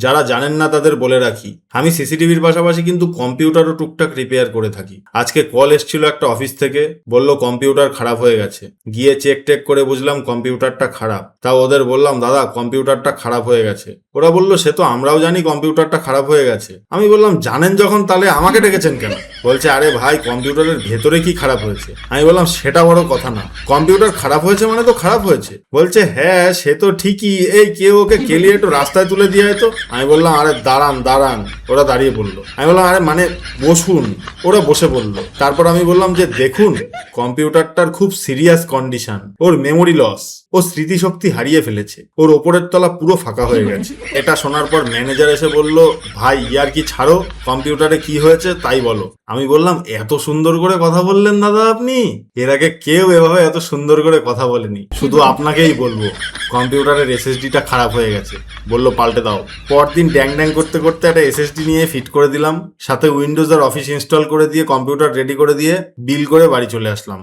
যারা জানেন না তাদের বলে রাখি, আমি সিসিটিভির পাশাপাশি কিন্তু কম্পিউটারও টুকটাক রিপেয়ার করে থাকি। আজকে কল এসেছিল একটা অফিস থেকে, বলল কম্পিউটার খারাপ হয়ে গেছে। গিয়ে চেক টেক করে বুঝলাম কম্পিউটারটা খারাপ। তাও ওদের বললাম দাদা কম্পিউটারটা খারাপ হয়ে গেছে। ওরা বলল সে তো আমরাও জানি কম্পিউটারটা খারাপ হয়ে গেছে। আমি বললাম জানেন যখন তাহলে আমাকে ডেকেছেন কেন? বলছে আরে ভাই কম্পিউটারের ভেতরে কি খারাপ হয়েছে? আমি বললাম সেটা বড় কথা না, কম্পিউটার খারাপ হয়েছে মানে তো খারাপ হয়েছে। বলছে হ্যাঁ সে তো ঠিকই, এই কেউ ওকে কেলিয়ে একটু রাস্তায় তুলে দিয়ে তো। আমি বললাম আরে দাঁড়ান দাঁড়ান। ওরা দাঁড়িয়ে পড়লো। আমি বললাম আরে মানে বসুন। ওরা বসে পড়লো। তারপর আমি বললাম যে দেখুন কম্পিউটারটার খুব সিরিয়াস কন্ডিশন, ওর মেমোরি লস, ও স্মৃতিশক্তি হারিয়ে ফেলেছে, ওর ওপরের তলা পুরো ফাঁকা হয়ে গেছে। এটা শোনার পর ম্যানেজার এসে বলল ভাই ইয়ার কি ছাড়ো, কম্পিউটারে কি হয়েছে তাই বলো। আমি বললাম এত সুন্দর করে কথা বললেন দাদা আপনি, এর আগে কেউ এভাবে এত সুন্দর করে কথা বলেনি, শুধু আপনাকেই বলবো কম্পিউটারের এসএসডিটা খারাপ হয়ে গেছে। বললো পাল্টে দাও। পরদিন ড্যাং ড্যাং করতে করতে একটা এসএসডি নিয়ে ফিট করে দিলাম, সাথে উইন্ডোজ আর অফিস ইনস্টল করে দিয়ে কম্পিউটার রেডি করে দিয়ে বিল করে বাড়ি চলে আসলাম।